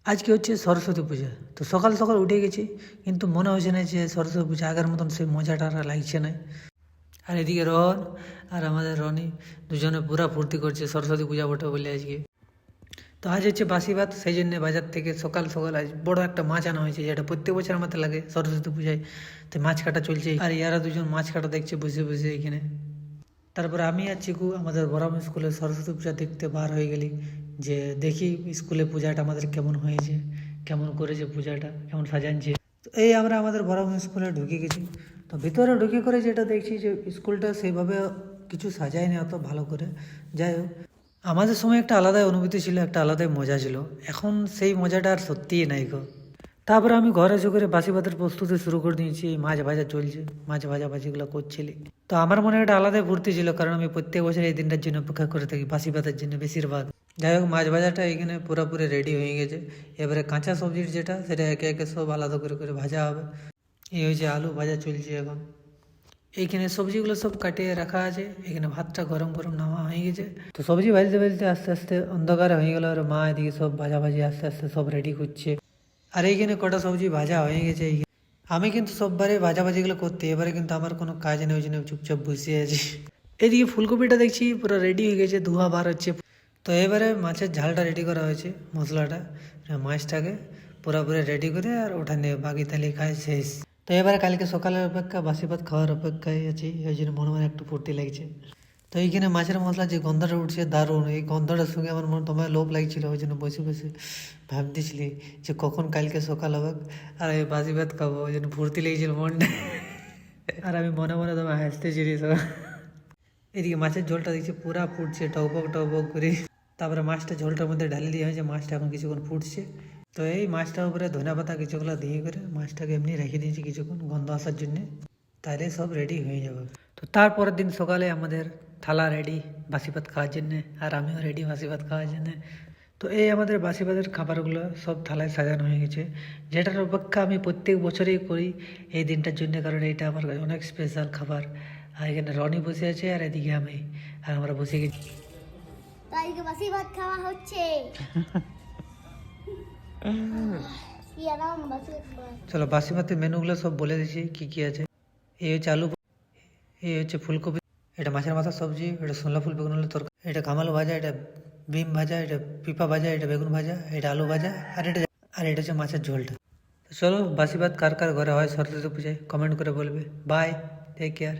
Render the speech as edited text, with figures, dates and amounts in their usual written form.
আজকে হচ্ছে সরস্বতী পূজা। তো সকাল সকাল উঠে গেছি, কিন্তু মনে হচ্ছে না যে সরস্বতী পূজা আগের মতন সেই মজাটা আর লাগছে না। আর এদিকে রন আর আমাদের রনি দুজনে পুরা ফুর্তি করছে সরস্বতী পূজা বটে বলে আজকে। তো আজ হচ্ছে বাসি ভাত, সেই জন্য বাজার থেকে সকাল সকাল আজ বড় একটা মাছ আনা হয়েছে, যেটা প্রত্যেক বছর আমাদের লাগে সরস্বতী পূজায়। তো মাছ কাটা চলছে, আর ইয়ারা দুজন মাছ কাটা দেখছে বসে বসে এখানে। তারপরে আমি আর চিকু আমাদের বরাম স্কুলে সরস্বতী পূজা দেখতে বার হয়ে গেলি, যে দেখি স্কুলে পূজাটা আমাদের কেমন হয়েছে, কেমন করেছে পূজাটা, কেমন সাজানছে। তো এই আমরা আমাদের বরাম স্কুলে ঢুকে গেছি। তো ভিতরে ঢুকে করে যেটা দেখছি যে স্কুলটা সেইভাবে কিছু সাজায়নি অত ভালো করে। যাই হোক, আমাদের সময় একটা আলাদাই অনুভূতি ছিল, একটা আলাদাই মজা ছিল। এখন সেই মজাটা আর সত্যিই নাই গো। তারপরে আমি ঘরে এসে করে বাসি ভাতের প্রস্তুতি শুরু করে দিয়েছি। মাছ ভাজা চলছে, মাছ ভাজা ভাজিগুলো করছিলি। তো আমার মনে একটা আলাদাই ফুর্তি ছিল, কারণ আমি প্রত্যেক বছর এই দিনটার জন্য অপেক্ষা করে থাকি, বাসি ভাতের জন্য বেশিরভাগ। যাই হোক, মাছ ভাজাটা এখানে পুরোপুরি রেডি হয়ে গেছে। এবারে কাঁচা সবজির যেটা, সেটা একে একে সব আলাদা করে করে ভাজা হবে। এই হয়েছে আলু ভাজা চলছে এখন। এইখানে সবজিগুলো সব কাটিয়ে রাখা আছে, এখানে ভাতটা গরম গরম নামা হয়ে গেছে। তো সবজি ভাজতে ভাজতে আস্তে আস্তে অন্ধকার হয়ে গেল, আর মা এদিকে সব ভাজাভাজি আস্তে আস্তে সব রেডি করছে। আর এইখানে কটা সবজি ভাজা হয়ে গেছে। আমি কিন্তু সববারে ভাজাভাজিগুলো করতে, এবারে কিন্তু আমার কোনো কাজ নেই, ওই জন্য চুপচাপ বসে আছি। এদিকে ফুলকপিটা দেখছি পুরো রেডি হয়ে গেছে, ধোয়া বার হচ্ছে। তো এবারে মাছের ঝালটা রেডি করা হয়েছে, মশলাটা মাছটাকে পুরোপুরি রেডি করে আর ওঠানে বাকি তালি খায় শেষ। তো এবারে কালকে সকালের অপেক্ষা বাসি ভাত খাওয়ার অপেক্ষায় আছি, ওই জন্য মনে মনে একটু ফুর্তি লাগছে। তো এইখানে মাছের মশলা যে গন্ধটা উঠছে দারুণ, এই গন্ধটার সঙ্গে আমার মনে তোমার লোভ লাগছিল, ওই জন্য বসে বসে ভাবতেছিলি যে কখন কালকে সকাল হবে আর এই বাসি ভাত খাবো, ওই জন্য ফুর্তি লেগেছিল মনটা। আর আমি মনে মনে তোমার হাসতেছিলি সব। এদিকে মাছের ঝোলটা দেখছি পুরা ফুটছে টকবক টকবক করে। তারপরে মাছটা ঝোলটার মধ্যে ঢালি দিয়ে হয়েছে, মাছটা এখন কিছুক্ষণ ফুটছে। তো এই মাছটার উপরে ধনে পাতা কিছুগুলো দিয়ে করে মাছটাকে এমনি রেখে দিয়েছি কিছুক্ষণ গন্ধ আসার জন্যে, তাহলে সব রেডি হয়ে যাবে। তো তারপরের দিন সকালে আমাদের থালা রেডি বাসি ভাত খাওয়ার জন্যে, আর আমিও রেডি বাসি ভাত খাওয়ার জন্যে। তো এই আমাদের বাসি ভাতের খাবারগুলো সব থালায় সাজানো হয়ে গেছে, যেটার অপেক্ষা আমি প্রত্যেক বছরেই করি এই দিনটার জন্য, কারণ এইটা আমার কাছে অনেক স্পেশাল খাবার। আর এখানে রনি বসে আছে, আর এদিকে আমি, আর আমরা বসে গেছি। আজকে বাসি ভাত খাওয়া হচ্ছে। কি আরাম বাসি ভাত। চলো বাসি ভাতের মেনুগুলো সব বলে দিচ্ছি কী কী আছে। এই হচ্ছে আলু, এই হচ্ছে ফুলকপি, এটা মাছের মাথার সবজি, এটা ছোলা ফুল বেগুন আলুর তরকারি, এটা কামাল ভাজা, এটা বিম ভাজা, এটা পিপা ভাজা, এটা বেগুন ভাজা, এটা আলু ভাজা, আর এটা হচ্ছে মাছের ঝোলটা। তো চলো বাসি ভাত কার কার ঘরে হয় সরস্বতী পূজায় কমেন্ট করে বলবে। Bye, take care.